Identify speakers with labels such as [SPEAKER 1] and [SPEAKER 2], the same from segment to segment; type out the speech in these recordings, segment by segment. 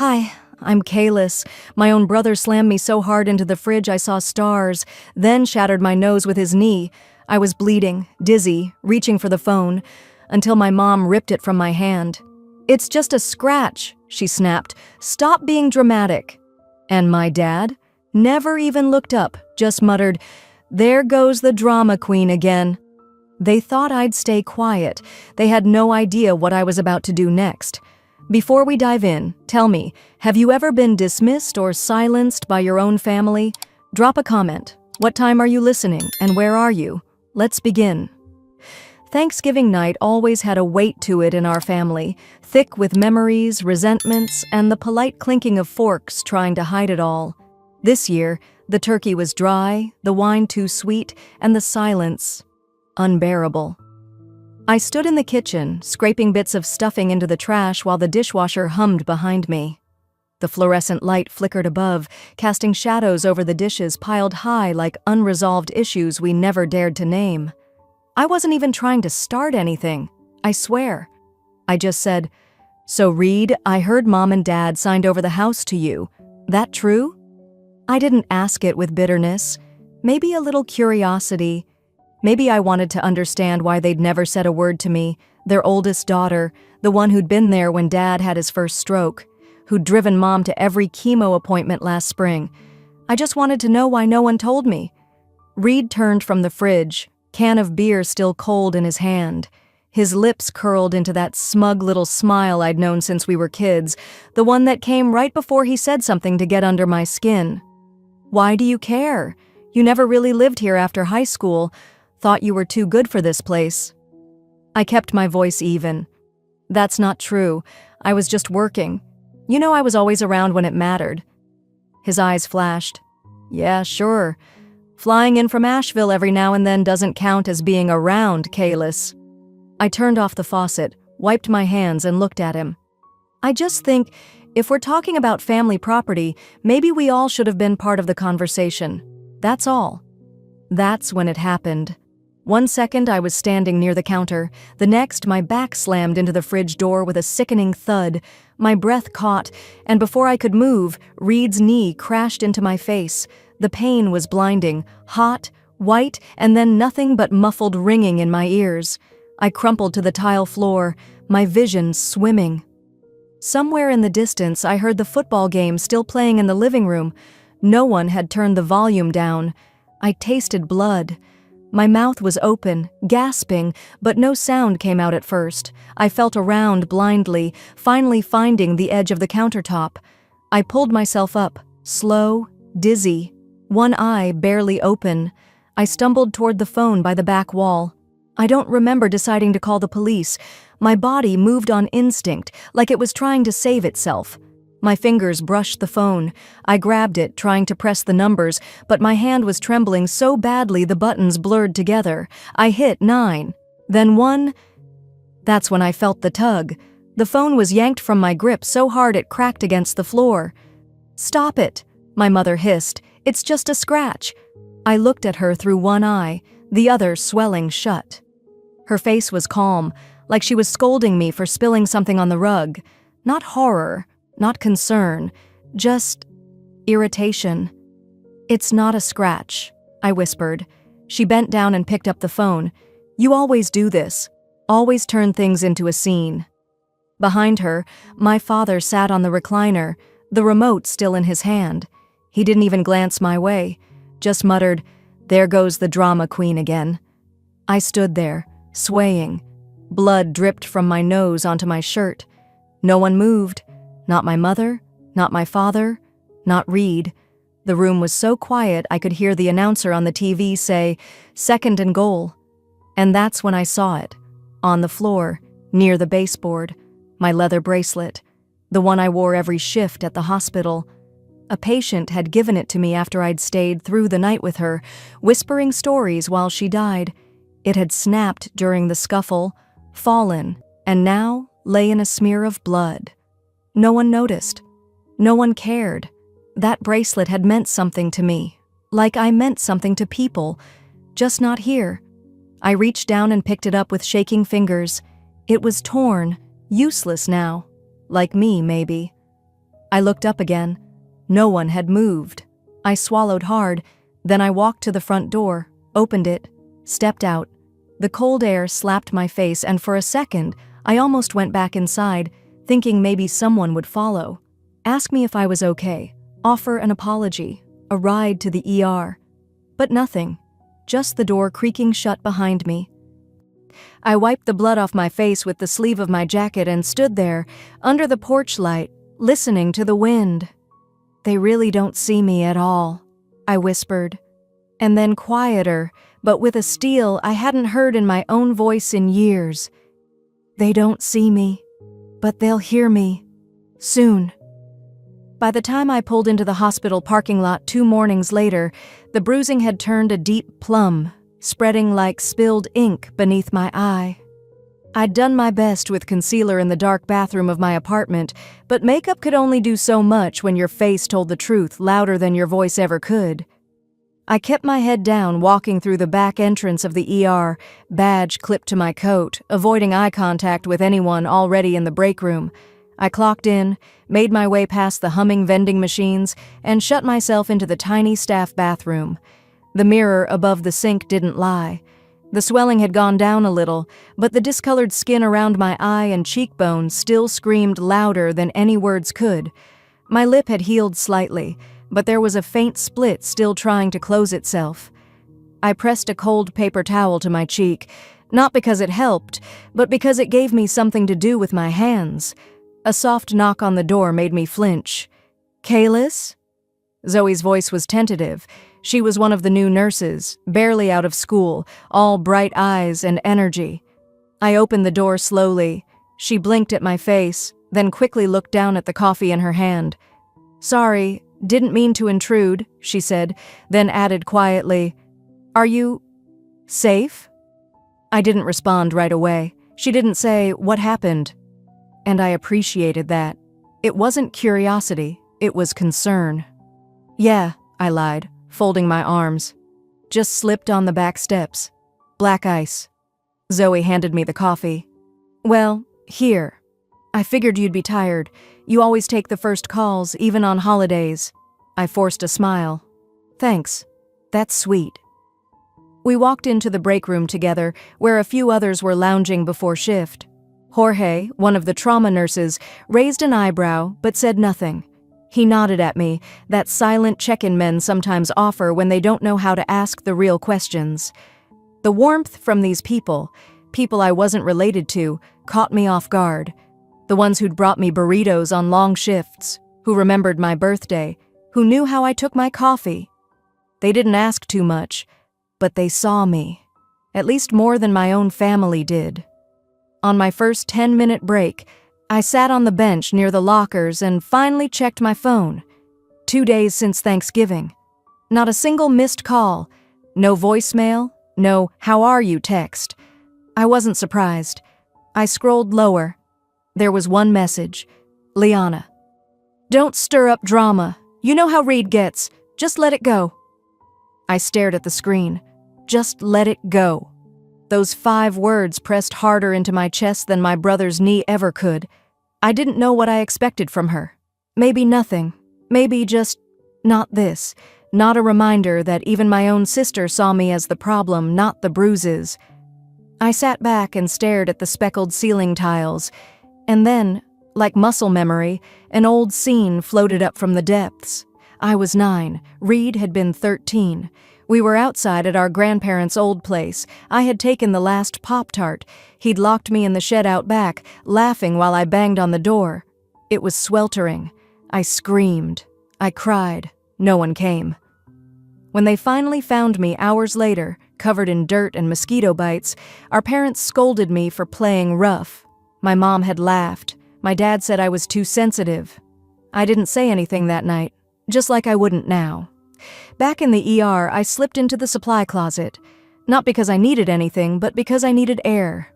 [SPEAKER 1] Hi, I'm Kalis. My own brother slammed me so hard into the fridge I saw stars, then shattered my nose with his knee. I was bleeding, dizzy, reaching for the phone, until my mom ripped it from my hand. "It's just a scratch," she snapped. "Stop being dramatic." And my dad never even looked up, just muttered, "There goes the drama queen again." They thought I'd stay quiet. They had no idea what I was about to do next. Before we dive in, tell me, have you ever been dismissed or silenced by your own family? Drop a comment. What time are you listening, and where are you? Let's begin. Thanksgiving night always had a weight to it in our family, thick with memories, resentments, and the polite clinking of forks trying to hide it all. This year, the turkey was dry, the wine too sweet, and the silence unbearable. I stood in the kitchen, scraping bits of stuffing into the trash while the dishwasher hummed behind me. The fluorescent light flickered above, casting shadows over the dishes piled high like unresolved issues we never dared to name. I wasn't even trying to start anything, I swear. I just said, "So Reed, I heard Mom and Dad signed over the house to you. That true?" I didn't ask it with bitterness, maybe a little curiosity. Maybe I wanted to understand why they'd never said a word to me, their oldest daughter, the one who'd been there when Dad had his first stroke, who'd driven Mom to every chemo appointment last spring. I just wanted to know why no one told me. Reed turned from the fridge, can of beer still cold in his hand. His lips curled into that smug little smile I'd known since we were kids, the one that came right before he said something to get under my skin. "Why do you care? You never really lived here after high school. Thought you were too good for this place." I kept my voice even. "That's not true. I was just working. You know I was always around when it mattered." His eyes flashed. "Yeah, sure. Flying in from Asheville every now and then doesn't count as being around, Kalis." I turned off the faucet, wiped my hands, and looked at him. "I just think, if we're talking about family property, maybe we all should have been part of the conversation. That's all." That's when it happened. One second I was standing near the counter, the next my back slammed into the fridge door with a sickening thud, my breath caught, and before I could move, Reed's knee crashed into my face. The pain was blinding, hot, white, and then nothing but muffled ringing in my ears. I crumpled to the tile floor, my vision swimming. Somewhere in the distance I heard the football game still playing in the living room. No one had turned the volume down. I tasted blood. My mouth was open, gasping, but no sound came out at first. I felt around blindly, finally finding the edge of the countertop. I pulled myself up, slow, dizzy, one eye barely open. I stumbled toward the phone by the back wall. I don't remember deciding to call the police. My body moved on instinct, like it was trying to save itself. My fingers brushed the phone. I grabbed it, trying to press the numbers, but my hand was trembling so badly the buttons blurred together. I hit 9, then 1. That's when I felt the tug. The phone was yanked from my grip so hard it cracked against the floor. "Stop it," my mother hissed. "It's just a scratch." I looked at her through one eye, the other swelling shut. Her face was calm, like she was scolding me for spilling something on the rug. Not horror. Not concern, just irritation. "It's not a scratch," I whispered. She bent down and picked up the phone. "You always do this. Always turn things into a scene." Behind her, my father sat on the recliner, the remote still in his hand. He didn't even glance my way, just muttered, "There goes the drama queen again." I stood there, swaying. Blood dripped from my nose onto my shirt. No one moved. Not my mother, not my father, not Reed. The room was so quiet I could hear the announcer on the TV say, "Second and goal." And that's when I saw it. On the floor, near the baseboard, my leather bracelet, the one I wore every shift at the hospital. A patient had given it to me after I'd stayed through the night with her, whispering stories while she died. It had snapped during the scuffle, fallen, and now lay in a smear of blood. No one noticed. No one cared. That bracelet had meant something to me, like I meant something to people, just not here. I reached down and picked it up with shaking fingers. It was torn, useless now. Like me, maybe. I looked up again. No one had moved. I swallowed hard, then I walked to the front door, opened it, stepped out. The cold air slapped my face, and for a second, I almost went back inside, thinking maybe someone would follow. Ask me if I was okay, offer an apology, a ride to the ER. But nothing, just the door creaking shut behind me. I wiped the blood off my face with the sleeve of my jacket and stood there, under the porch light, listening to the wind. "They really don't see me at all," I whispered. And then quieter, but with a steel I hadn't heard in my own voice in years. "They don't see me, but they'll hear me. Soon." By the time I pulled into the hospital parking lot 2 mornings later, the bruising had turned a deep plum, spreading like spilled ink beneath my eye. I'd done my best with concealer in the dark bathroom of my apartment, but makeup could only do so much when your face told the truth louder than your voice ever could. I kept my head down, walking through the back entrance of the ER, badge clipped to my coat, avoiding eye contact with anyone already in the break room. I clocked in, made my way past the humming vending machines, and shut myself into the tiny staff bathroom. The mirror above the sink didn't lie. The swelling had gone down a little, but the discolored skin around my eye and cheekbones still screamed louder than any words could. My lip had healed slightly, but there was a faint split still trying to close itself. I pressed a cold paper towel to my cheek, not because it helped, but because it gave me something to do with my hands. A soft knock on the door made me flinch. "Kalis?" Zoe's voice was tentative. She was one of the new nurses, barely out of school, all bright eyes and energy. I opened the door slowly. She blinked at my face, then quickly looked down at the coffee in her hand. "Sorry, didn't mean to intrude," she said, then added quietly, "Are you safe?" I didn't respond right away. She didn't say, "What happened?" And I appreciated that. It wasn't curiosity, it was concern. "Yeah," I lied, folding my arms. "Just slipped on the back steps. Black ice." Zoe handed me the coffee. "Well, here. I figured you'd be tired. You always take the first calls, even on holidays." I forced a smile. "Thanks. That's sweet." We walked into the break room together, where a few others were lounging before shift. Jorge, one of the trauma nurses, raised an eyebrow but said nothing. He nodded at me, that silent check-in men sometimes offer when they don't know how to ask the real questions. The warmth from these people I wasn't related to, caught me off guard. The ones who'd brought me burritos on long shifts, who remembered my birthday, who knew how I took my coffee. They didn't ask too much, but they saw me, at least more than my own family did. On my first 10-minute break, I sat on the bench near the lockers and finally checked my phone. 2 days since Thanksgiving. Not a single missed call. No voicemail. No "how are you" text. I wasn't surprised. I scrolled lower. There was one message. Liana. "Don't stir up drama. You know how Reed gets. Just let it go." I stared at the screen. Just let it go. Those 5 words pressed harder into my chest than my brother's knee ever could. I didn't know what I expected from her. Maybe nothing. Maybe just not this. Not a reminder that even my own sister saw me as the problem, not the bruises. I sat back and stared at the speckled ceiling tiles. And then, like muscle memory, an old scene floated up from the depths. I was 9. Reed had been 13. We were outside at our grandparents' old place. I had taken the last Pop-Tart. He'd locked me in the shed out back, laughing while I banged on the door. It was sweltering. I screamed. I cried. No one came. When they finally found me hours later, covered in dirt and mosquito bites, our parents scolded me for playing rough. My mom had laughed. My dad said I was too sensitive. I didn't say anything that night, just like I wouldn't now. Back in the ER, I slipped into the supply closet. Not because I needed anything, but because I needed air.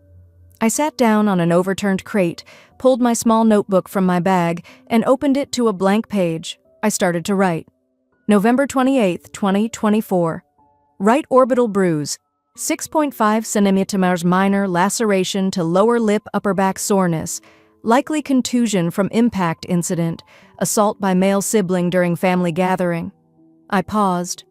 [SPEAKER 1] I sat down on an overturned crate, pulled my small notebook from my bag, and opened it to a blank page. I started to write. November 28, 2024. Right orbital bruise. 6.5 centimeters minor laceration to lower lip upper back soreness. Likely contusion from impact incident, assault by male sibling during family gathering. I paused.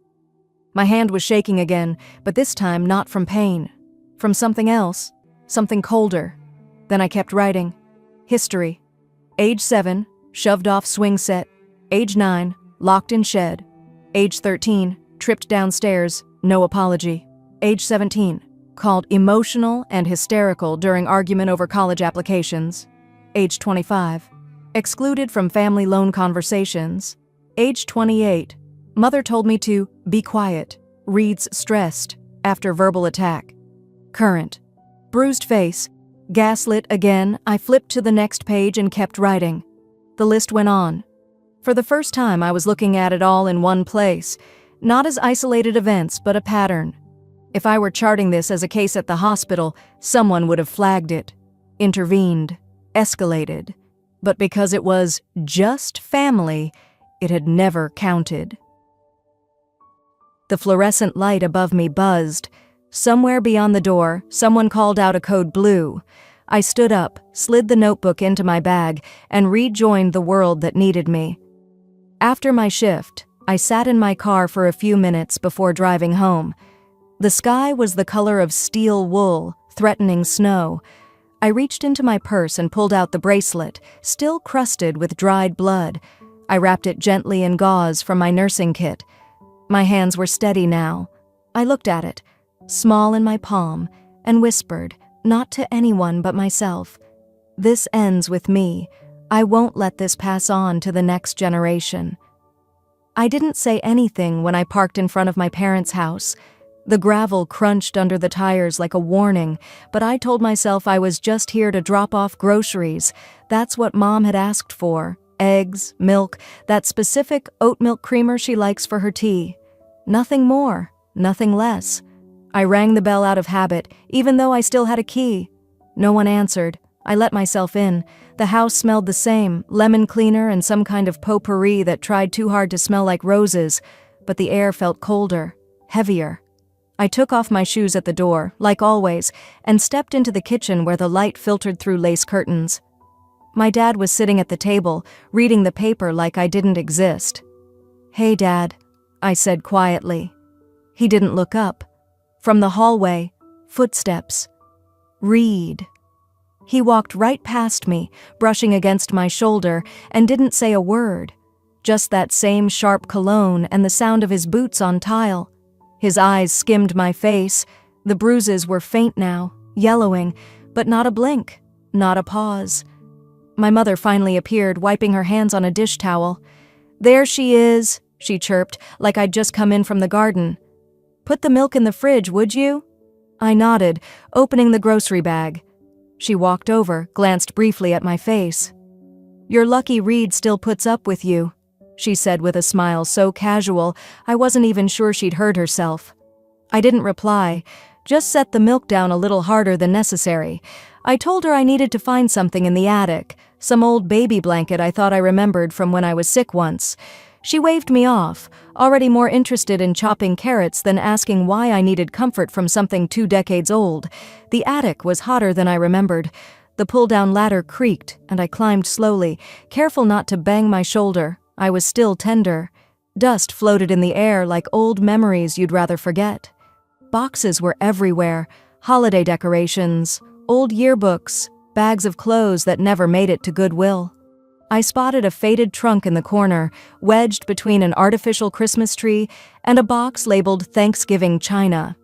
[SPEAKER 1] My hand was shaking again, but this time not from pain. From something else, something colder. Then I kept writing. History. Age 7, shoved off swing set. Age 9, locked in shed. Age 13, tripped downstairs, no apology. Age 17, called emotional and hysterical during argument over college applications. Age 25, excluded from family loan conversations. Age 28, mother told me to be quiet, reads stressed, after verbal attack. Current, bruised face, gaslit again. I flipped to the next page and kept writing. The list went on. For the first time, I was looking at it all in one place, not as isolated events, but a pattern. If I were charting this as a case at the hospital, someone would have flagged it, intervened, escalated. But because it was just family, it had never counted. The fluorescent light above me buzzed. Somewhere beyond the door, someone called out a code blue. I stood up, slid the notebook into my bag, and rejoined the world that needed me. After my shift, I sat in my car for a few minutes before driving home. The sky was the color of steel wool, threatening snow. I reached into my purse and pulled out the bracelet, still crusted with dried blood. I wrapped it gently in gauze from my nursing kit. My hands were steady now. I looked at it, small in my palm, and whispered, not to anyone but myself, "This ends with me. I won't let this pass on to the next generation." I didn't say anything when I parked in front of my parents' house. The gravel crunched under the tires like a warning, but I told myself I was just here to drop off groceries. That's what Mom had asked for. Eggs, milk, that specific oat milk creamer she likes for her tea. Nothing more, nothing less. I rang the bell out of habit, even though I still had a key. No one answered. I let myself in. The house smelled the same, lemon cleaner and some kind of potpourri that tried too hard to smell like roses, but the air felt colder, heavier. I took off my shoes at the door, like always, and stepped into the kitchen where the light filtered through lace curtains. My dad was sitting at the table, reading the paper like I didn't exist. "Hey, Dad," I said quietly. He didn't look up. From the hallway, footsteps. "Read." He walked right past me, brushing against my shoulder, and didn't say a word. Just that same sharp cologne and the sound of his boots on tile. His eyes skimmed my face. The bruises were faint now, yellowing, but not a blink, not a pause. My mother finally appeared, wiping her hands on a dish towel. "There she is," she chirped, like I'd just come in from the garden. "Put the milk in the fridge, would you?" I nodded, opening the grocery bag. She walked over, glanced briefly at my face. "You're lucky Reed still puts up with you," she said with a smile so casual I wasn't even sure she'd heard herself. I didn't reply, just set the milk down a little harder than necessary. I told her I needed to find something in the attic, some old baby blanket I thought I remembered from when I was sick once. She waved me off, already more interested in chopping carrots than asking why I needed comfort from something 2 decades old. The attic was hotter than I remembered. The pull-down ladder creaked, and I climbed slowly, careful not to bang my shoulder. I was still tender. Dust floated in the air like old memories you'd rather forget. Boxes were everywhere, holiday decorations, old yearbooks, bags of clothes that never made it to Goodwill. I spotted a faded trunk in the corner, wedged between an artificial Christmas tree and a box labeled Thanksgiving China.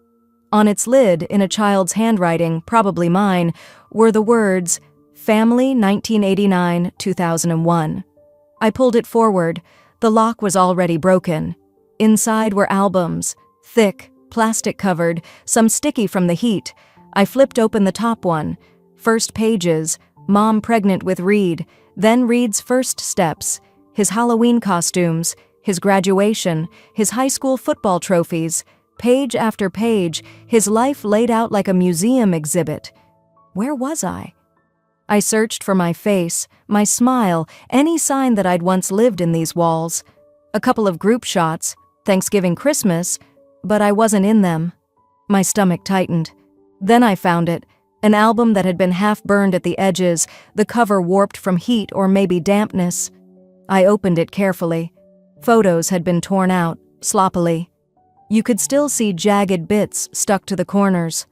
[SPEAKER 1] On its lid, in a child's handwriting, probably mine, were the words, "Family 1989-2001. I pulled it forward. The lock was already broken. Inside were albums, thick, plastic-covered, some sticky from the heat. I flipped open the top one. First pages, Mom pregnant with Reed, then Reed's first steps, his Halloween costumes, his graduation, his high school football trophies. Page after page, his life laid out like a museum exhibit. Where was I? I searched for my face, my smile, any sign that I'd once lived in these walls. A couple of group shots, Thanksgiving, Christmas, but I wasn't in them. My stomach tightened. Then I found it, An album that had been half burned at the edges, the cover warped from heat or maybe dampness. I opened it carefully. Photos had been torn out, sloppily. You could still see jagged bits stuck to the corners.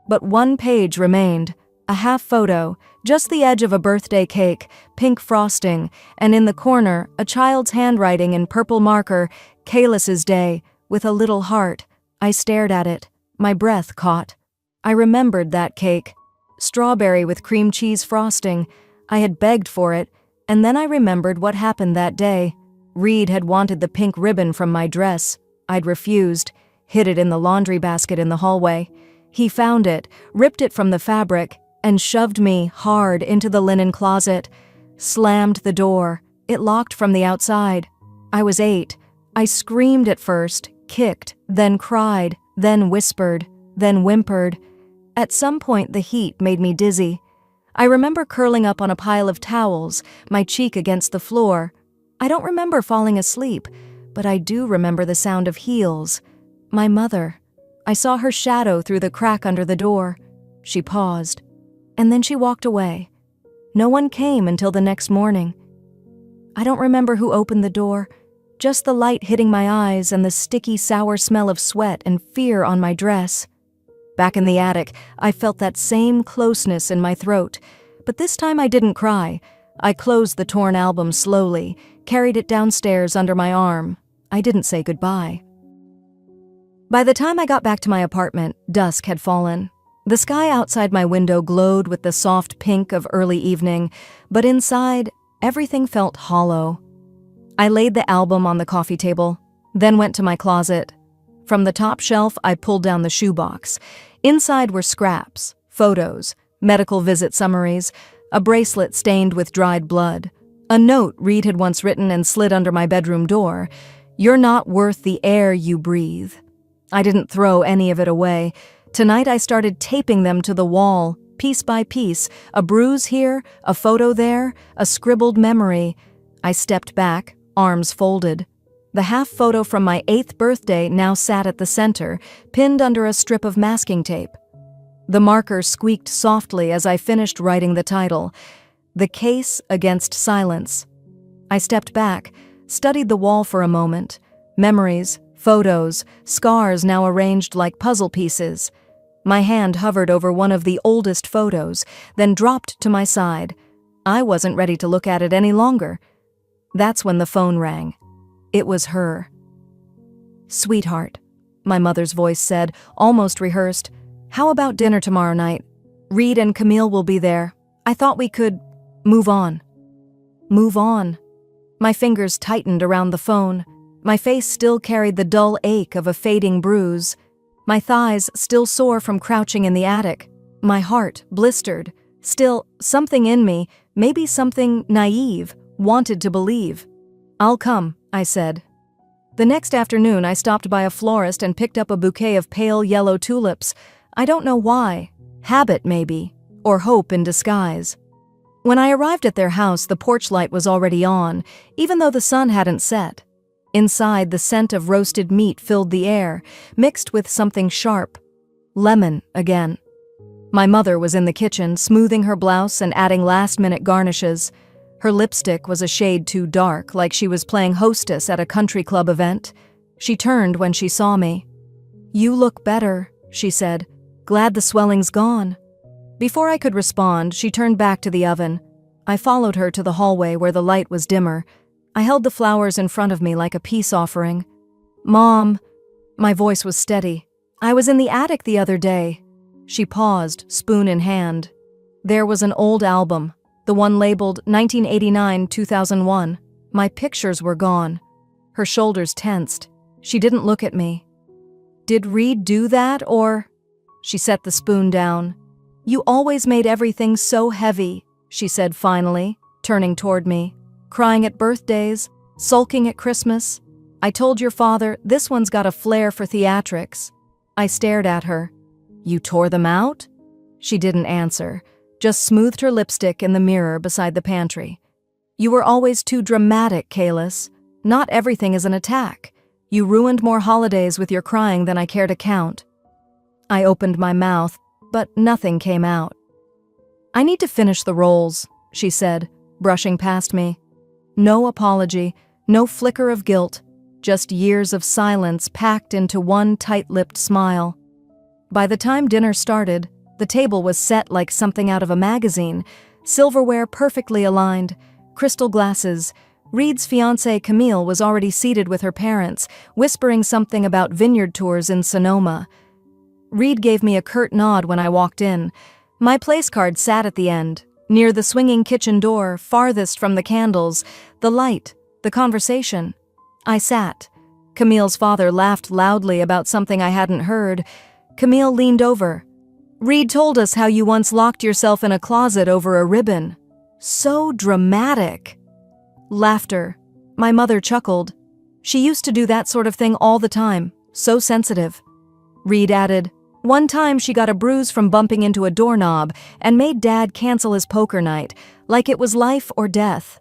[SPEAKER 1] But one page remained, a half photo, just the edge of a birthday cake, pink frosting, and in the corner, a child's handwriting in purple marker, Kalis's Day, with a little heart. I stared at it. My breath caught. I remembered that cake. Strawberry with cream cheese frosting. I had begged for it, and then I remembered what happened that day. Reed had wanted the pink ribbon from my dress. I'd refused, hid it in the laundry basket in the hallway. He found it, ripped it from the fabric, and shoved me hard into the linen closet. Slammed the door. It locked from the outside. I was 8. I screamed at first, kicked, then cried, then whispered, then whimpered. At some point the heat made me dizzy. I remember curling up on a pile of towels, my cheek against the floor. I don't remember falling asleep, but I do remember the sound of heels. My mother. I saw her shadow through the crack under the door. She paused, and then she walked away. No one came until the next morning. I don't remember who opened the door, just the light hitting my eyes and the sticky, sour smell of sweat and fear on my dress. Back in the attic, I felt that same closeness in my throat, but this time I didn't cry. I closed the torn album slowly, carried it downstairs under my arm. I didn't say goodbye. By the time I got back to my apartment, dusk had fallen. The sky outside my window glowed with the soft pink of early evening, but inside, everything felt hollow. I laid the album on the coffee table, then went to my closet. From the top shelf, I pulled down the shoebox. Inside were scraps, photos, medical visit summaries, a bracelet stained with dried blood, a note Reed had once written and slid under my bedroom door. "You're not worth the air you breathe." I didn't throw any of it away. Tonight I started taping them to the wall, piece by piece, a bruise here, a photo there, a scribbled memory. I stepped back, arms folded. The half photo from my 8th birthday now sat at the center, pinned under a strip of masking tape. The marker squeaked softly as I finished writing the title, "The Case Against Silence." I stepped back, studied the wall for a moment. Memories, photos, scars now arranged like puzzle pieces. My hand hovered over one of the oldest photos, then dropped to my side. I wasn't ready to look at it any longer. That's when the phone rang. It was her. "Sweetheart," my mother's voice said, almost rehearsed. "How about dinner tomorrow night? Reed and Camille will be there. I thought we could move on." Move on. My fingers tightened around the phone. My face still carried the dull ache of a fading bruise. My thighs still sore from crouching in the attic. My heart blistered. Still, something in me, maybe something naive, wanted to believe. "I'll come," I said. The next afternoon, I stopped by a florist and picked up a bouquet of pale yellow tulips. I don't know why. Habit, maybe. Or hope in disguise. When I arrived at their house, the porch light was already on, even though the sun hadn't set. Inside, the scent of roasted meat filled the air, mixed with something sharp. Lemon, again. My mother was in the kitchen, smoothing her blouse and adding last-minute garnishes. Her lipstick was a shade too dark, like she was playing hostess at a country club event. She turned when she saw me. "You look better," she said. "Glad the swelling's gone." Before I could respond, she turned back to the oven. I followed her to the hallway where the light was dimmer. I held the flowers in front of me like a peace offering. "Mom," my voice was steady. "I was in the attic the other day." She paused, spoon in hand. There was an old album, the one labeled 1989-2001. My pictures were gone. Her shoulders tensed. She didn't look at me. "Did Reed do that, or—" She set the spoon down. "You always made everything so heavy," she said finally, turning toward me. "Crying at birthdays, sulking at Christmas. I told your father, this one's got a flair for theatrics." I stared at her. "You tore them out?" She didn't answer, just smoothed her lipstick in the mirror beside the pantry. "You were always too dramatic, Kalis. Not everything is an attack. You ruined more holidays with your crying than I care to count." I opened my mouth, but nothing came out. "I need to finish the rolls," she said, brushing past me. No apology, no flicker of guilt, just years of silence packed into one tight-lipped smile. By the time dinner started, the table was set like something out of a magazine, silverware perfectly aligned, crystal glasses. Reed's fiancée Camille was already seated with her parents, whispering something about vineyard tours in Sonoma. Reed gave me a curt nod when I walked in. My place card sat at the end, near the swinging kitchen door, farthest from the candles, the light, the conversation. I sat. Camille's father laughed loudly about something I hadn't heard. Camille leaned over. "Reed told us how you once locked yourself in a closet over a ribbon. So dramatic." Laughter. My mother chuckled. "She used to do that sort of thing all the time, so sensitive." Reed added, "One time she got a bruise from bumping into a doorknob and made Dad cancel his poker night, like it was life or death."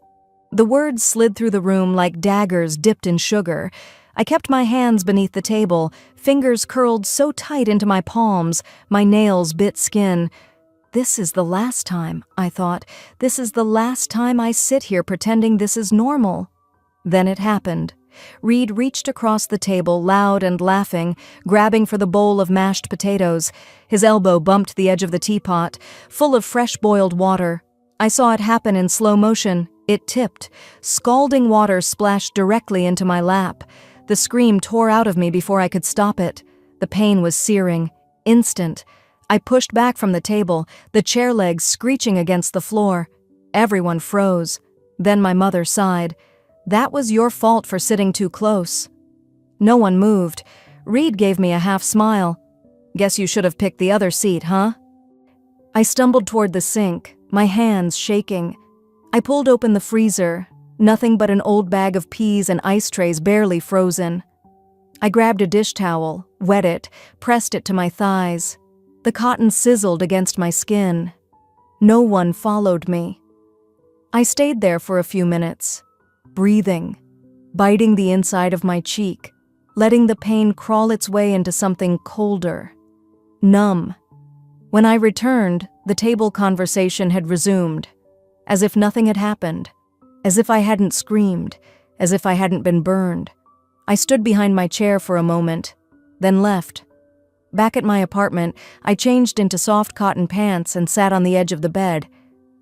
[SPEAKER 1] The words slid through the room like daggers dipped in sugar. I kept my hands beneath the table, fingers curled so tight into my palms, my nails bit skin. This is the last time, I thought. This is the last time I sit here pretending this is normal. Then it happened. Reed reached across the table, loud and laughing, grabbing for the bowl of mashed potatoes. His elbow bumped the edge of the teapot, full of fresh-boiled water. I saw it happen in slow motion. It tipped. Scalding water splashed directly into my lap. The scream tore out of me before I could stop it. The pain was searing, instant. I pushed back from the table, the chair legs screeching against the floor. Everyone froze. Then my mother sighed. "That was your fault for sitting too close." No one moved. Reed gave me a half smile. "Guess you should have picked the other seat, huh?" I stumbled toward the sink, my hands shaking. I pulled open the freezer. Nothing but an old bag of peas and ice trays barely frozen. I grabbed a dish towel, wet it, pressed it to my thighs. The cotton sizzled against my skin. No one followed me. I stayed there for a few minutes, breathing, biting the inside of my cheek, letting the pain crawl its way into something colder, numb. When I returned, the table conversation had resumed, as if nothing had happened. As if I hadn't screamed, as if I hadn't been burned. I stood behind my chair for a moment, then left. Back at my apartment, I changed into soft cotton pants and sat on the edge of the bed.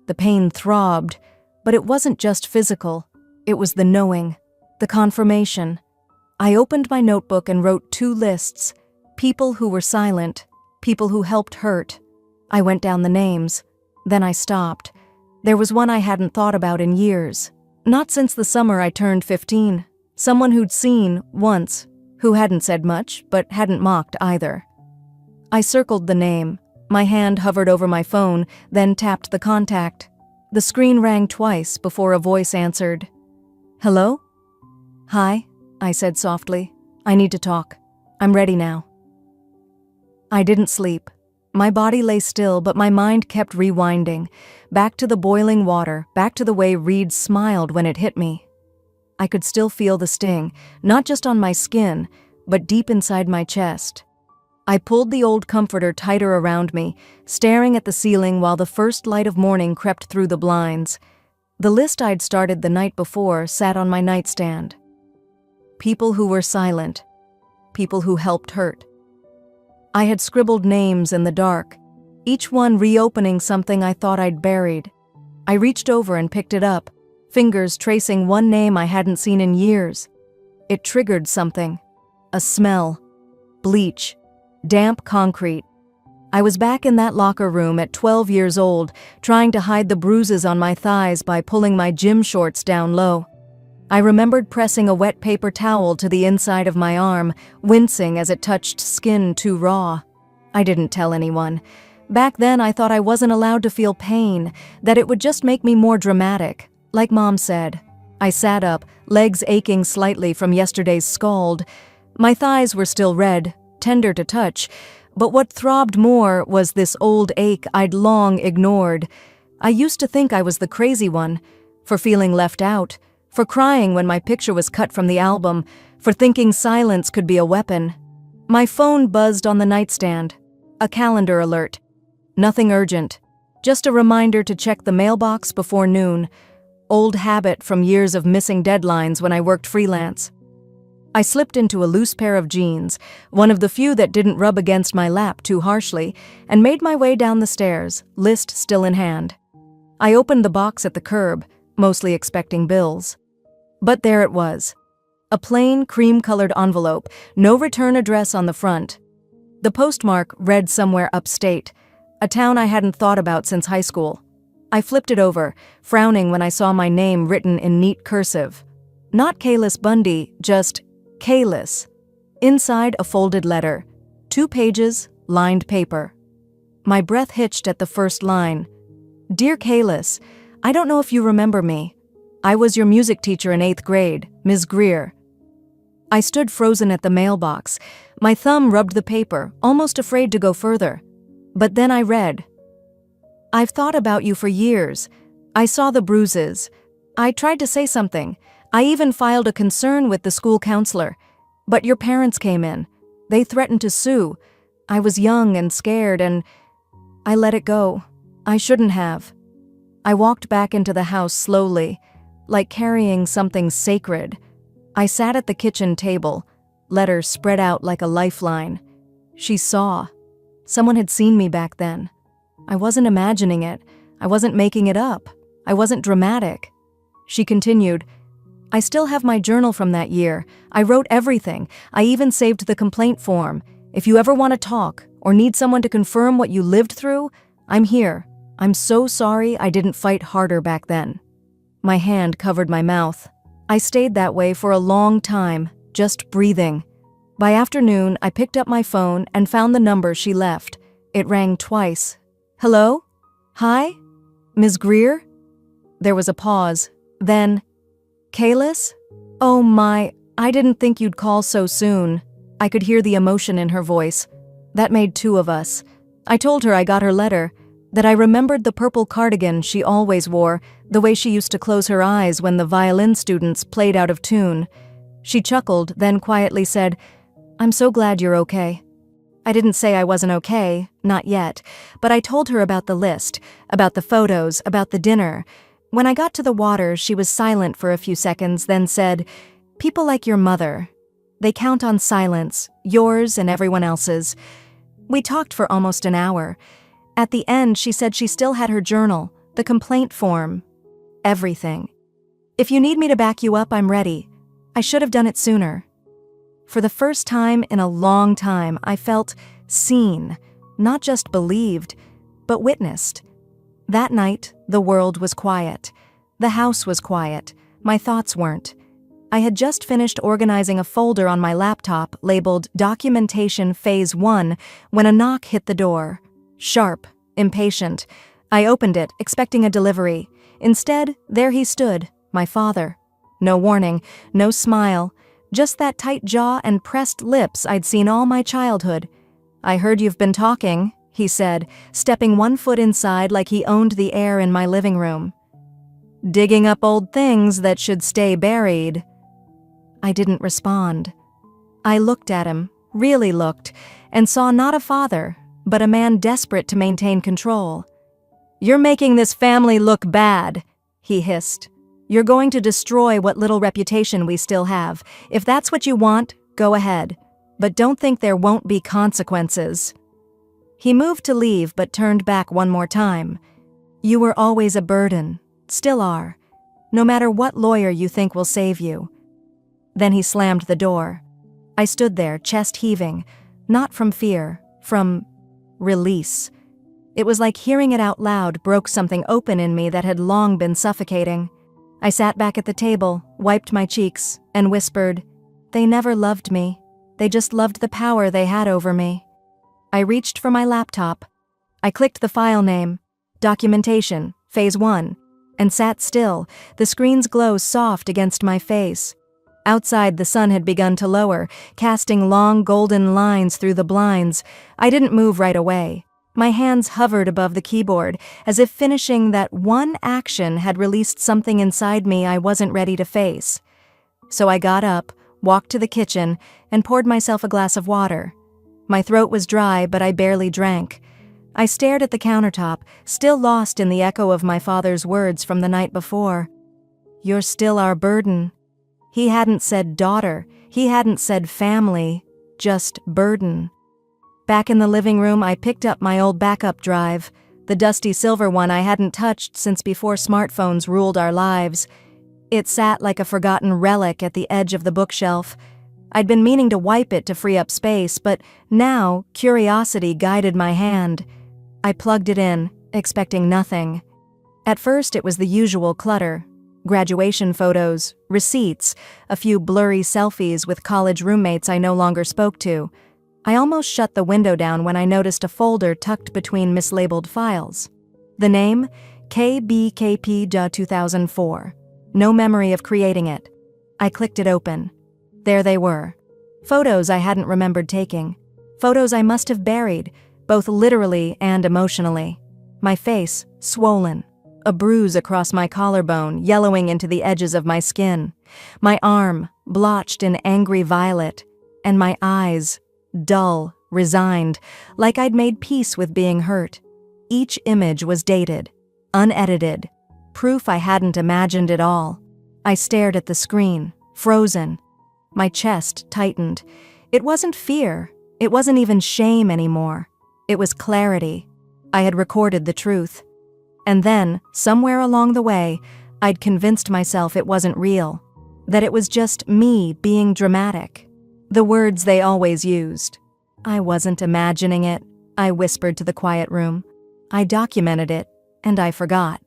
[SPEAKER 1] The pain throbbed, but it wasn't just physical. It was the knowing, the confirmation. I opened my notebook and wrote 2 lists: people who were silent, people who helped hurt. I went down the names. Then I stopped. There was one I hadn't thought about in years. Not since the summer I turned 15. Someone who'd seen, once, who hadn't said much, but hadn't mocked either. I circled the name. My hand hovered over my phone, then tapped the contact. The screen rang twice before a voice answered. "Hello?" "Hi," I said softly. "I need to talk. I'm ready now." I didn't sleep. My body lay still, but my mind kept rewinding. Back to the boiling water, back to the way Reed smiled when it hit me. I could still feel the sting, not just on my skin, but deep inside my chest. I pulled the old comforter tighter around me, staring at the ceiling while the first light of morning crept through the blinds. The list I'd started the night before sat on my nightstand. People who were silent. People who helped hurt. I had scribbled names in the dark, each one reopening something I thought I'd buried. I reached over and picked it up, fingers tracing one name I hadn't seen in years. It triggered something. A smell. Bleach. Damp concrete. I was back in that locker room at 12 years old, trying to hide the bruises on my thighs by pulling my gym shorts down low. I remembered pressing a wet paper towel to the inside of my arm, wincing as it touched skin too raw. I didn't tell anyone. Back then I thought I wasn't allowed to feel pain, that it would just make me more dramatic, like Mom said. I sat up, legs aching slightly from yesterday's scald. My thighs were still red, tender to touch, but what throbbed more was this old ache I'd long ignored. I used to think I was the crazy one, for feeling left out, for crying when my picture was cut from the album, for thinking silence could be a weapon. My phone buzzed on the nightstand. A calendar alert. Nothing urgent. Just a reminder to check the mailbox before noon. Old habit from years of missing deadlines when I worked freelance. I slipped into a loose pair of jeans, one of the few that didn't rub against my lap too harshly, and made my way down the stairs, list still in hand. I opened the box at the curb, mostly expecting bills. But there it was. A plain, cream-colored envelope, no return address on the front. The postmark read somewhere upstate, a town I hadn't thought about since high school. I flipped it over, frowning when I saw my name written in neat cursive. Not Kalis Bundy, just Kalis. Inside a folded letter, 2 pages, lined paper. My breath hitched at the first line. Dear Kalis, I don't know if you remember me. I was your music teacher in 8th grade, Ms. Greer. I stood frozen at the mailbox. My thumb rubbed the paper, almost afraid to go further. But then I read, I've thought about you for years. I saw the bruises. I tried to say something. I even filed a concern with the school counselor. But your parents came in. They threatened to sue. I was young and scared, and I let it go. I shouldn't have. I walked back into the house slowly, like carrying something sacred. I sat at the kitchen table, letters spread out like a lifeline. She saw. Someone had seen me back then. I wasn't imagining it. I wasn't making it up. I wasn't dramatic. She continued, I still have my journal from that year. I wrote everything. I even saved the complaint form. If you ever want to talk or need someone to confirm what you lived through, I'm here. I'm so sorry I didn't fight harder back then. My hand covered my mouth. I stayed that way for a long time, just breathing. By afternoon, I picked up my phone and found the number she left. It rang twice. Hello? Hi? Ms. Greer? There was a pause. Then, Kalis? Oh my, I didn't think you'd call so soon. I could hear the emotion in her voice. That made 2 of us. I told her I got her letter, that I remembered the purple cardigan she always wore, the way she used to close her eyes when the violin students played out of tune. She chuckled, then quietly said, I'm so glad you're okay. I didn't say I wasn't okay, not yet, but I told her about the list, about the photos, about the dinner. When I got to the water, she was silent for a few seconds, then said, People like your mother. They count on silence, yours and everyone else's. We talked for almost an hour. At the end, she said she still had her journal, the complaint form, everything. If you need me to back you up, I'm ready. I should have done it sooner. For the first time in a long time, I felt seen, not just believed, but witnessed. That night, the world was quiet. The house was quiet. My thoughts weren't. I had just finished organizing a folder on my laptop labeled Documentation Phase 1 when a knock hit the door. Sharp, impatient. I opened it, expecting a delivery. Instead, there he stood, my father. No warning, no smile, just that tight jaw and pressed lips I'd seen all my childhood. I heard you've been talking, he said, stepping 1 foot inside like he owned the air in my living room. Digging up old things that should stay buried. I didn't respond. I looked at him, really looked, and saw not a father, but a man desperate to maintain control. You're making this family look bad, he hissed. You're going to destroy what little reputation we still have. If that's what you want, go ahead. But don't think there won't be consequences. He moved to leave but turned back one more time. You were always a burden, still are, no matter what lawyer you think will save you. Then he slammed the door. I stood there, chest heaving, not from fear, from release. It was like hearing it out loud broke something open in me that had long been suffocating. I sat back at the table, wiped my cheeks, and whispered, They never loved me. They just loved the power they had over me. I reached for my laptop. I clicked the file name, Documentation, Phase 1, and sat still, the screen's glow soft against my face. Outside, the sun had begun to lower, casting long golden lines through the blinds. I didn't move right away. My hands hovered above the keyboard, as if finishing that one action had released something inside me I wasn't ready to face. So I got up, walked to the kitchen, and poured myself a glass of water. My throat was dry, but I barely drank. I stared at the countertop, still lost in the echo of my father's words from the night before. "You're still our burden." He hadn't said daughter, he hadn't said family, just burden. Back in the living room, I picked up my old backup drive, the dusty silver one I hadn't touched since before smartphones ruled our lives. It sat like a forgotten relic at the edge of the bookshelf. I'd been meaning to wipe it to free up space, but now curiosity guided my hand. I plugged it in, expecting nothing. At first, it was the usual clutter. Graduation photos, receipts, a few blurry selfies with college roommates I no longer spoke to. I almost shut the window down when I noticed a folder tucked between mislabeled files. The name, KBKP.2004. No memory of creating it. I clicked it open. There they were. Photos I hadn't remembered taking. Photos I must have buried, both literally and emotionally. My face, swollen. A bruise across my collarbone, yellowing into the edges of my skin. My arm, blotched in angry violet. And my eyes, dull, resigned, like I'd made peace with being hurt. Each image was dated, unedited, proof I hadn't imagined it all. I stared at the screen, frozen. My chest tightened. It wasn't fear. It wasn't even shame anymore. It was clarity. I had recorded the truth. And then, somewhere along the way, I'd convinced myself it wasn't real, that it was just me being dramatic. The words they always used. I wasn't imagining it, I whispered to the quiet room. I documented it, and I forgot.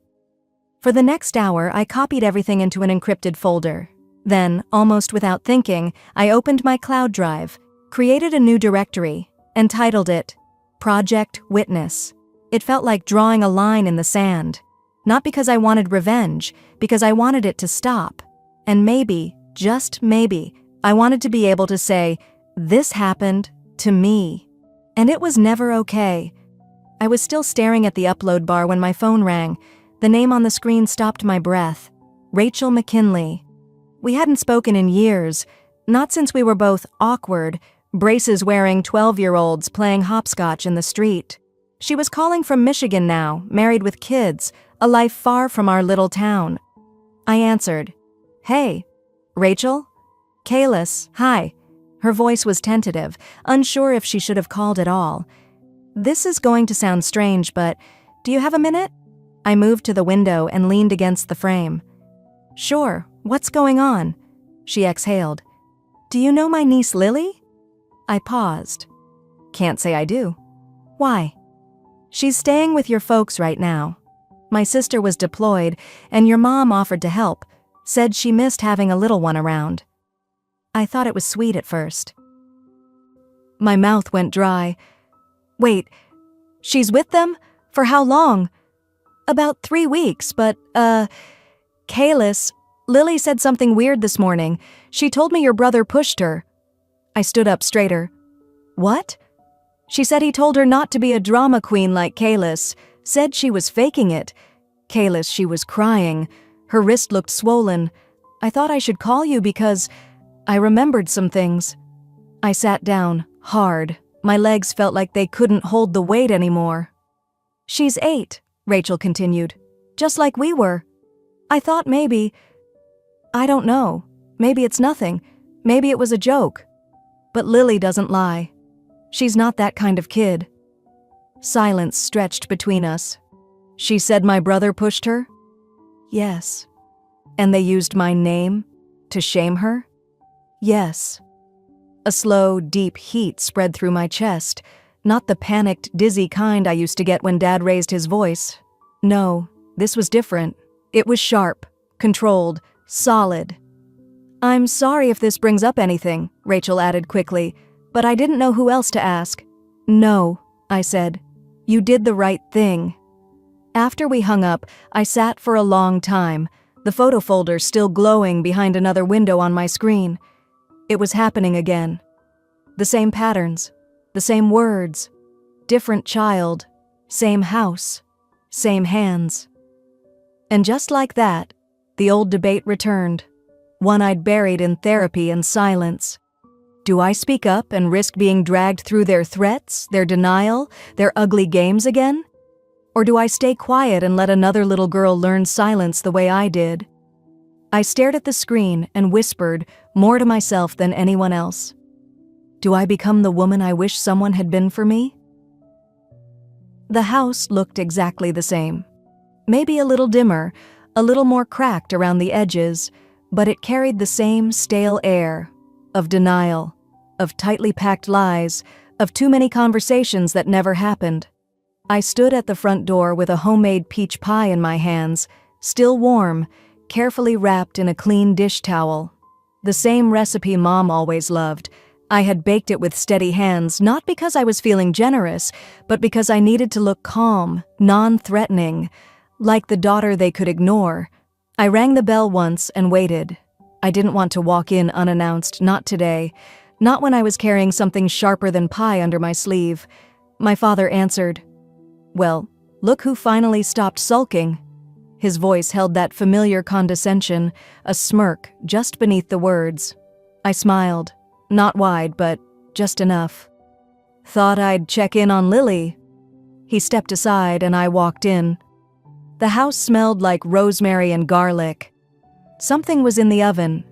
[SPEAKER 1] For the next hour, I copied everything into an encrypted folder. Then, almost without thinking, I opened my cloud drive, created a new directory, and titled it Project Witness. It felt like drawing a line in the sand. Not because I wanted revenge, because I wanted it to stop. And maybe, just maybe, I wanted to be able to say, this happened to me. And it was never okay. I was still staring at the upload bar when my phone rang. The name on the screen stopped my breath. Rachel McKinley. We hadn't spoken in years, not since we were both awkward, braces-wearing 12-year-olds playing hopscotch in the street. She was calling from Michigan now, married with kids, a life far from our little town. I answered. "Hey, Rachel?" "Kaylis, hi." Her voice was tentative, unsure if she should have called at all. "This is going to sound strange, but do you have a minute?" I moved to the window and leaned against the frame. "Sure, what's going on?" She exhaled. "Do you know my niece Lily?" I paused. "Can't say I do." "Why?" "She's staying with your folks right now. My sister was deployed, and your mom offered to help, said she missed having a little one around." I thought it was sweet at first. My mouth went dry. "Wait, she's with them? For how long?" "About 3 weeks, but, Kaylis, Lily said something weird this morning. She told me your brother pushed her." I stood up straighter. "What?" "She said he told her not to be a drama queen like Kaylis, said she was faking it. Kaylis, she was crying. Her wrist looked swollen. I thought I should call you because I remembered some things." I sat down, hard. My legs felt like they couldn't hold the weight anymore. "She's 8, Rachel continued. "Just like we were. I thought maybe... I don't know. Maybe it's nothing. Maybe it was a joke. But Lily doesn't lie. She's not that kind of kid." Silence stretched between us. "She said my brother pushed her?" "Yes." "And they used my name to shame her?" "Yes." A slow, deep heat spread through my chest, not the panicked, dizzy kind I used to get when Dad raised his voice. No, this was different. It was sharp, controlled, solid. "I'm sorry if this brings up anything," Rachel added quickly, "but I didn't know who else to ask." "No," I said. "You did the right thing." After we hung up, I sat for a long time, the photo folder still glowing behind another window on my screen. It was happening again. The same patterns, the same words, different child, same house, same hands. And just like that, the old debate returned, one I'd buried in therapy and silence. Do I speak up and risk being dragged through their threats, their denial, their ugly games again? Or do I stay quiet and let another little girl learn silence the way I did? I stared at the screen and whispered, more to myself than anyone else. Do I become the woman I wish someone had been for me? The house looked exactly the same. Maybe a little dimmer, a little more cracked around the edges, but it carried the same stale air of denial, of tightly packed lies, of too many conversations that never happened. I stood at the front door with a homemade peach pie in my hands, still warm, carefully wrapped in a clean dish towel. The same recipe Mom always loved. I had baked it with steady hands, not because I was feeling generous, but because I needed to look calm, non-threatening, like the daughter they could ignore. I rang the bell once and waited. I didn't want to walk in unannounced, not today, not when I was carrying something sharper than pie under my sleeve. My father answered. Well, look who finally stopped sulking. His voice held that familiar condescension, a smirk just beneath the words. I smiled, not wide, but just enough. Thought I'd check in on Lily. He stepped aside and I walked in. The house smelled like rosemary and garlic. Something was in the oven.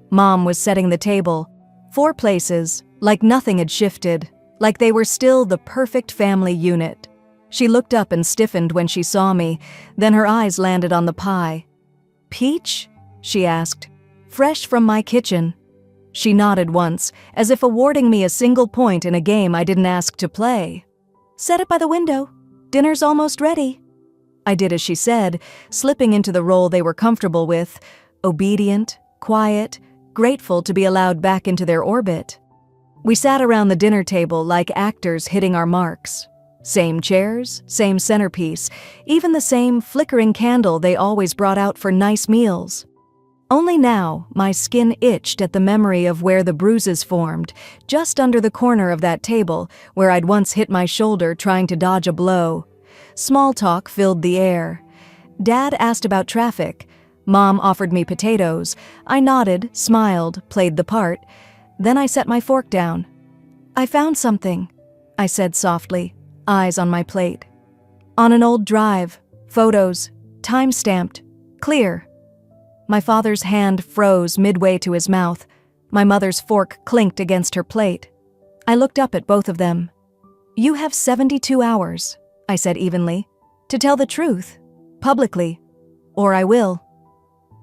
[SPEAKER 1] Mom was setting the table. 4 places, like nothing had shifted, like they were still the perfect family unit. She looked up and stiffened when she saw me, then her eyes landed on the pie. Peach? She asked. Fresh from my kitchen. She nodded once, as if awarding me a single point in a game I didn't ask to play. Set it by the window. Dinner's almost ready. I did as she said, slipping into the role they were comfortable with, obedient, quiet, grateful to be allowed back into their orbit. We sat around the dinner table like actors hitting our marks. Same chairs, same centerpiece, even the same flickering candle they always brought out for nice meals. Only now, my skin itched at the memory of where the bruises formed, just under the corner of that table where I'd once hit my shoulder trying to dodge a blow. Small talk filled the air. Dad asked about traffic. Mom offered me potatoes. I nodded, smiled, played the part. Then I set my fork down. I found something, I said softly, eyes on my plate. On an old drive, photos, time-stamped, clear. My father's hand froze midway to his mouth. My mother's fork clinked against her plate. I looked up at both of them. You have 72 hours, I said evenly, to tell the truth, publicly, or I will.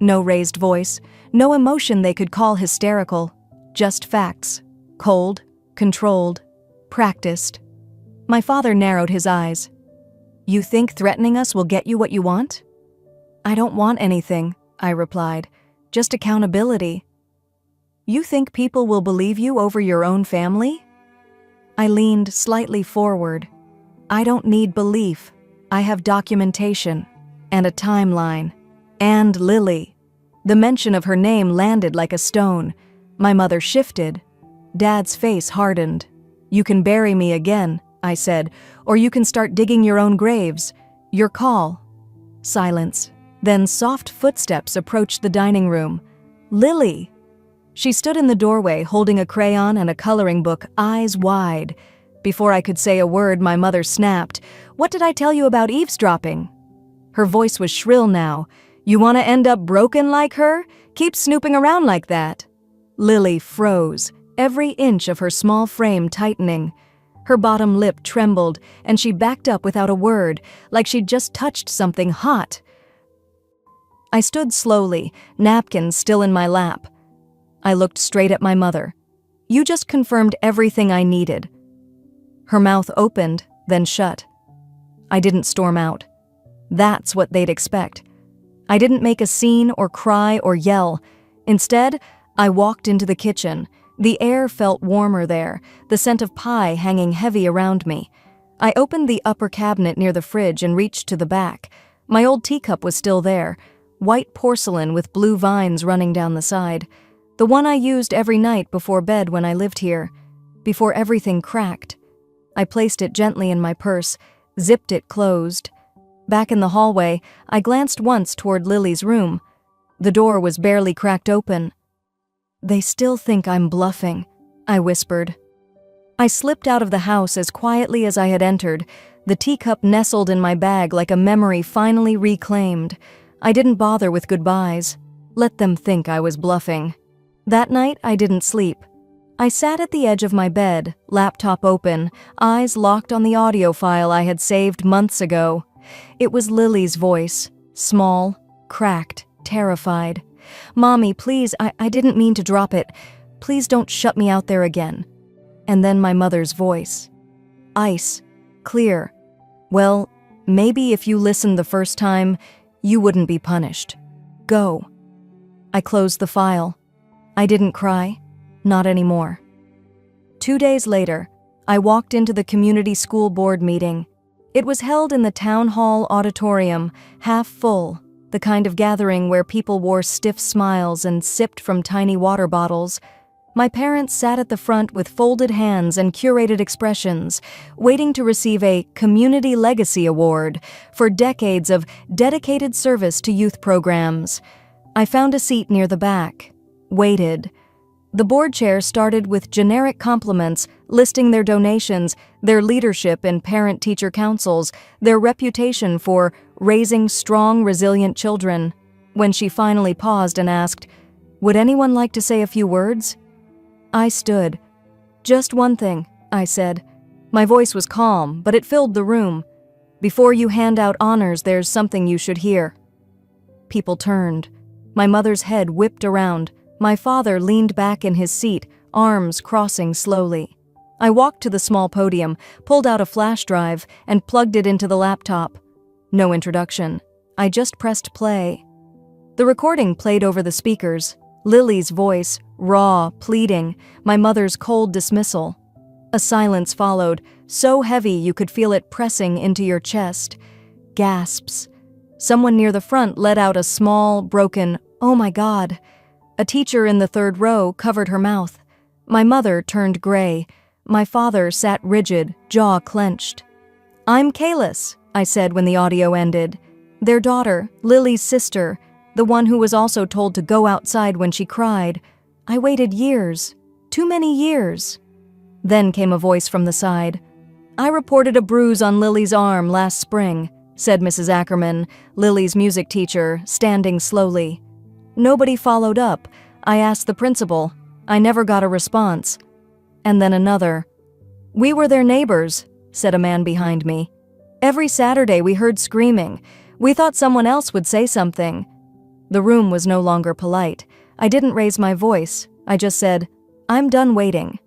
[SPEAKER 1] No raised voice, no emotion they could call hysterical, just facts, cold, controlled, practiced. My father narrowed his eyes. You think threatening us will get you what you want? I don't want anything, I replied, just accountability. You think people will believe you over your own family? I leaned slightly forward. I don't need belief. I have documentation, and a timeline. And Lily. The mention of her name landed like a stone. My mother shifted. Dad's face hardened. You can bury me again, I said, or you can start digging your own graves. Your call. Silence. Then soft footsteps approached the dining room. Lily! She stood in the doorway holding a crayon and a coloring book, eyes wide. Before I could say a word, my mother snapped. What did I tell you about eavesdropping? Her voice was shrill now. You want to end up broken like her? Keep snooping around like that. Lily froze, every inch of her small frame tightening. Her bottom lip trembled, and she backed up without a word, like she'd just touched something hot. I stood slowly, napkins still in my lap. I looked straight at my mother. You just confirmed everything I needed. Her mouth opened, then shut. I didn't storm out. That's what they'd expect. I didn't make a scene or cry or yell. Instead, I walked into the kitchen. The air felt warmer there, the scent of pie hanging heavy around me. I opened the upper cabinet near the fridge and reached to the back. My old teacup was still there, white porcelain with blue vines running down the side. The one I used every night before bed when I lived here, before everything cracked. I placed it gently in my purse, zipped it closed. Back in the hallway, I glanced once toward Lily's room. The door was barely cracked open. They still think I'm bluffing, I whispered. I slipped out of the house as quietly as I had entered, the teacup nestled in my bag like a memory finally reclaimed. I didn't bother with goodbyes. Let them think I was bluffing. That night, I didn't sleep. I sat at the edge of my bed, laptop open, eyes locked on the audio file I had saved months ago. It was Lily's voice, small, cracked, terrified. "Mommy, please, I didn't mean to drop it. Please don't shut me out there again." And then my mother's voice. Ice, clear. "Well, maybe if you listened the first time, you wouldn't be punished. Go." I closed the file. I didn't cry. Not anymore. 2 days later, I walked into the community school board meeting. It was held in the town hall auditorium, half full, the kind of gathering where people wore stiff smiles and sipped from tiny water bottles. My parents sat at the front with folded hands and curated expressions, waiting to receive a Community Legacy Award for decades of dedicated service to youth programs. I found a seat near the back, waited. The board chair started with generic compliments, listing their donations, their leadership in parent-teacher councils, their reputation for raising strong, resilient children. When she finally paused and asked, "Would anyone like to say a few words?" I stood. "Just one thing," I said. My voice was calm, but it filled the room. "Before you hand out honors, there's something you should hear." People turned. My mother's head whipped around. My father leaned back in his seat, arms crossing slowly. I walked to the small podium, pulled out a flash drive, and plugged it into the laptop. No introduction. I just pressed play. The recording played over the speakers. Lily's voice, raw, pleading, my mother's cold dismissal. A silence followed, so heavy you could feel it pressing into your chest. Gasps. Someone near the front let out a small, broken, "Oh my God." A teacher in the third row covered her mouth. My mother turned gray. My father sat rigid, jaw clenched. "I'm Kalis," I said when the audio ended. "Their daughter, Lily's sister, the one who was also told to go outside when she cried. I waited years, too many years." Then came a voice from the side. "I reported a bruise on Lily's arm last spring," said Mrs. Ackerman, Lily's music teacher, standing slowly. Nobody followed up. I asked the principal. I never got a response. And then another. "We were their neighbors," said a man behind me. "Every Saturday we heard screaming. We thought someone else would say something." The room was no longer polite. I didn't raise my voice. I just said, "I'm done waiting."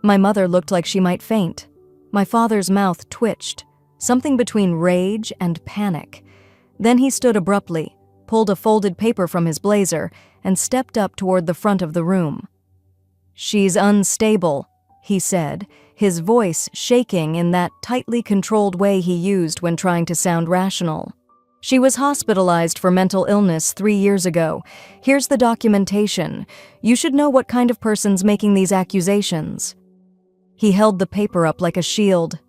[SPEAKER 1] My mother looked like she might faint. My father's mouth twitched, something between rage and panic. Then he stood abruptly, pulled a folded paper from his blazer, and stepped up toward the front of the room. "She's unstable," he said, his voice shaking in that tightly controlled way he used when trying to sound rational. "She was hospitalized for mental illness 3 years ago. Here's the documentation. You should know what kind of person's making these accusations." He held the paper up like a shield.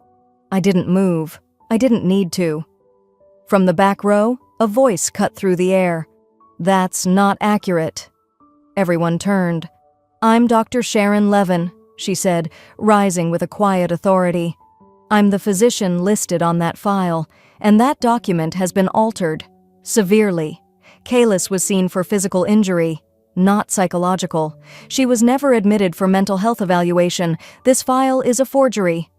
[SPEAKER 1] I didn't move. I didn't need to. From the back row, a voice cut through the air. "That's not accurate." Everyone turned. "I'm Dr. Sharon Levin," she said, rising with a quiet authority. "I'm the physician listed on that file, and that document has been altered, severely. Kalis was seen for physical injury, not psychological. She was never admitted for mental health evaluation. This file is a forgery."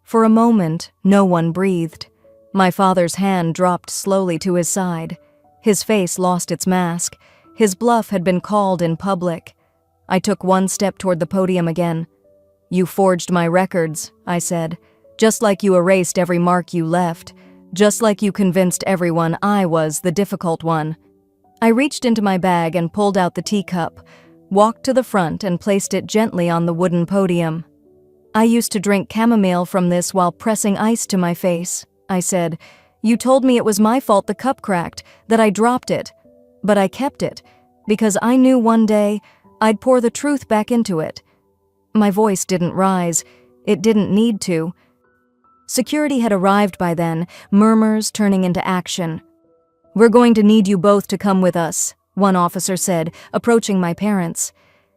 [SPEAKER 1] For a moment, no one breathed. My father's hand dropped slowly to his side. His face lost its mask. His bluff had been called in public. I took one step toward the podium again. "You forged my records," I said, "just like you erased every mark you left, just like you convinced everyone I was the difficult one." I reached into my bag and pulled out the teacup, walked to the front and placed it gently on the wooden podium. "I used to drink chamomile from this while pressing ice to my face," I said. "You told me it was my fault the cup cracked, that I dropped it. But I kept it, because I knew one day I'd pour the truth back into it." My voice didn't rise. It didn't need to. Security had arrived by then, murmurs turning into action. "We're going to need you both to come with us," one officer said, approaching my parents.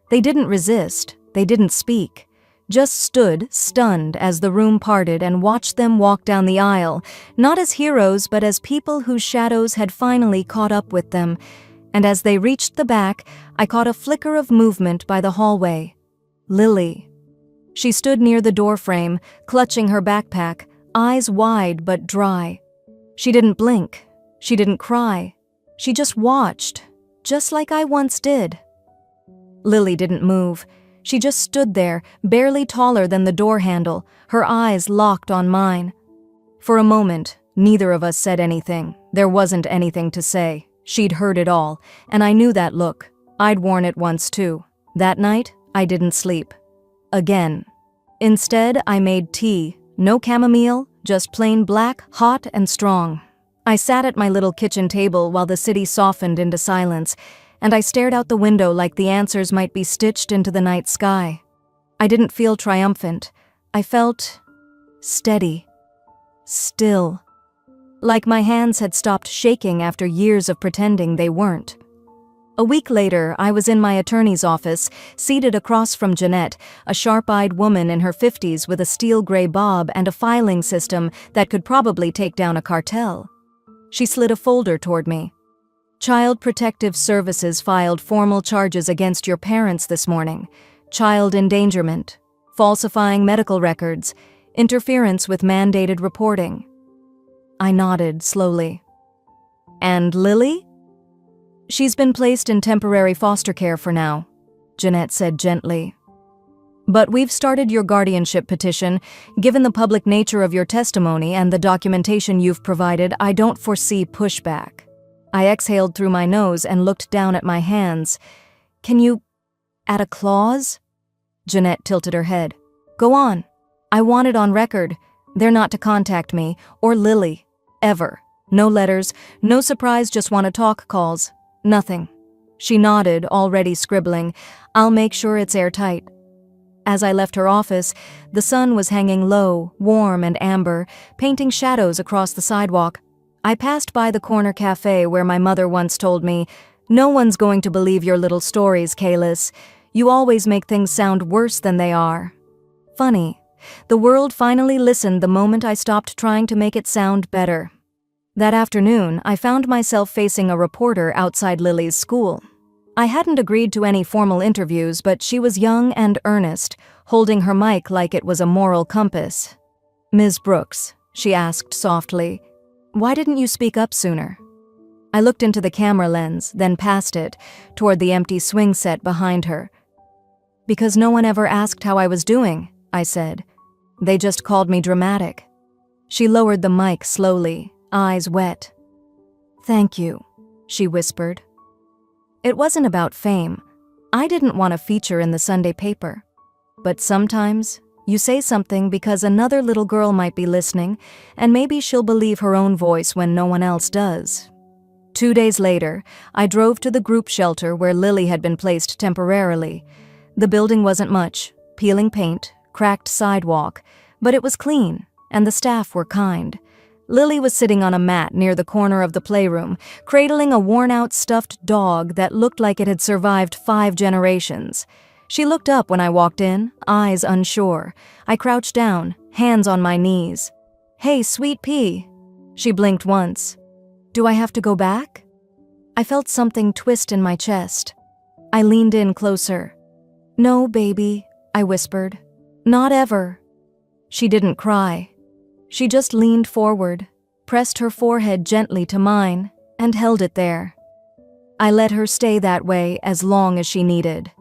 [SPEAKER 1] They didn't resist, They didn't speak, just stood, stunned, as the room parted and watched them walk down the aisle, not as heroes but as people whose shadows had finally caught up with them. And as they reached the back, I caught a flicker of movement by the hallway. Lily. She stood near the doorframe, clutching her backpack, eyes wide but dry. She didn't blink. She didn't cry. She just watched, just like I once did. Lily didn't move. She just stood there, barely taller than the door handle, her eyes locked on mine. For a moment, neither of us said anything. There wasn't anything to say. She'd heard it all, and I knew that look. I'd worn it once too. That night, I didn't sleep. Again. Instead, I made tea. No chamomile, just plain black, hot and strong. I sat at my little kitchen table while the city softened into silence, and I stared out the window like the answers might be stitched into the night sky. I didn't feel triumphant. I felt steady, still, like my hands had stopped shaking after years of pretending they weren't. A week later, I was in my attorney's office, seated across from Jeanette, a sharp-eyed woman in her 50s with a steel gray bob and a filing system that could probably take down a cartel. She slid a folder toward me. Child Protective Services filed formal charges against your parents this morning. Child endangerment, falsifying medical records, interference with mandated reporting. I nodded slowly. And Lily? She's been placed in temporary foster care for now, Jeanette said gently. But we've started your guardianship petition. Given the public nature of your testimony and the documentation you've provided, I don't foresee pushback. I exhaled through my nose and looked down at my hands. Can you add a clause? Jeanette tilted her head. Go on. I want it on record. They're not to contact me, or Lily, ever. No letters, no surprise just want to talk calls. Nothing. She nodded, already scribbling. I'll make sure it's airtight. As I left her office, the sun was hanging low, warm and amber, painting shadows across the sidewalk. I passed by the corner cafe where my mother once told me, "No one's going to believe your little stories, Kalis. You always make things sound worse than they are." Funny, the world finally listened the moment I stopped trying to make it sound better. That afternoon, I found myself facing a reporter outside Lily's school. I hadn't agreed to any formal interviews, but she was young and earnest, holding her mic like it was a moral compass. "Ms. Brooks," she asked softly, "why didn't you speak up sooner?" I looked into the camera lens, then past it, toward the empty swing set behind her. "Because no one ever asked how I was doing," I said. "They just called me dramatic." She lowered the mic slowly, eyes wet. "Thank you," she whispered. It wasn't about fame. I didn't want a feature in the Sunday paper. But sometimes, you say something because another little girl might be listening, and maybe she'll believe her own voice when no one else does. 2 days later, I drove to the group shelter where Lily had been placed temporarily. The building wasn't much, peeling paint, cracked sidewalk, but it was clean, and the staff were kind. Lily was sitting on a mat near the corner of the playroom, cradling a worn-out stuffed dog that looked like it had survived 5 generations. She looked up when I walked in, eyes unsure. I crouched down, hands on my knees. "Hey, sweet pea." She blinked once. "Do I have to go back?" I felt something twist in my chest. I leaned in closer. "No, baby," I whispered. "Not ever." She didn't cry. She just leaned forward, pressed her forehead gently to mine, and held it there. I let her stay that way as long as she needed.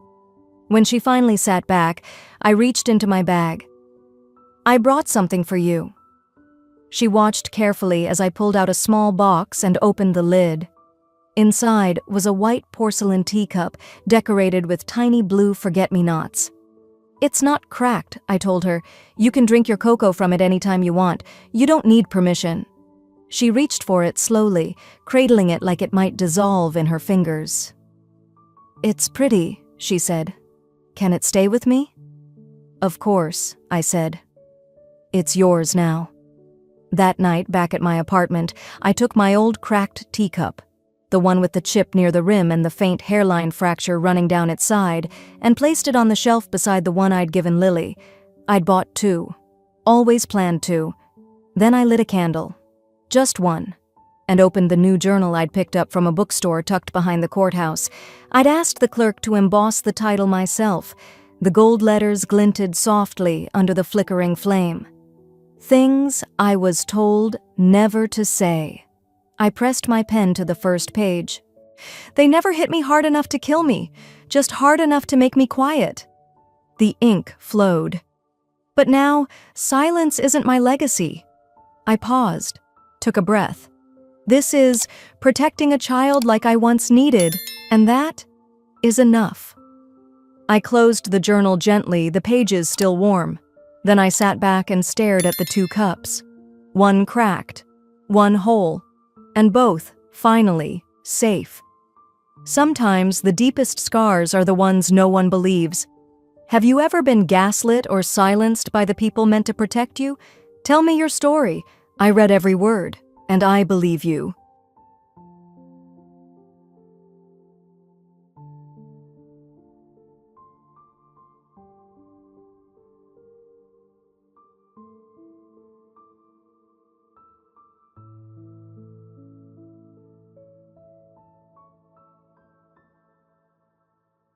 [SPEAKER 1] When she finally sat back, I reached into my bag. "I brought something for you." She watched carefully as I pulled out a small box and opened the lid. Inside was a white porcelain teacup decorated with tiny blue forget-me-nots. "It's not cracked," I told her. "You can drink your cocoa from it anytime you want. You don't need permission." She reached for it slowly, cradling it like it might dissolve in her fingers. "It's pretty," she said. "Can it stay with me?" "Of course," I said. "It's yours now." That night, back at my apartment, I took my old cracked teacup. the one with the chip near the rim and the faint hairline fracture running down its side, and placed it on the shelf beside the one I'd given Lily. I'd bought 2. Always planned to. Then I lit a candle. Just one. And opened the new journal I'd picked up from a bookstore tucked behind the courthouse. I'd asked the clerk to emboss the title myself. The gold letters glinted softly under the flickering flame. Things I was told never to say. I pressed my pen to the first page. They never hit me hard enough to kill me, just hard enough to make me quiet. The ink flowed. But now, silence isn't my legacy. I paused, took a breath. This is protecting a child like I once needed, and that is enough. I closed the journal gently, the pages still warm. Then I sat back and stared at the 2 cups. One cracked, one whole, and both, finally, safe. Sometimes the deepest scars are the ones no one believes. Have you ever been gaslit or silenced by the people meant to protect you? Tell me your story. I read every word, and I believe you.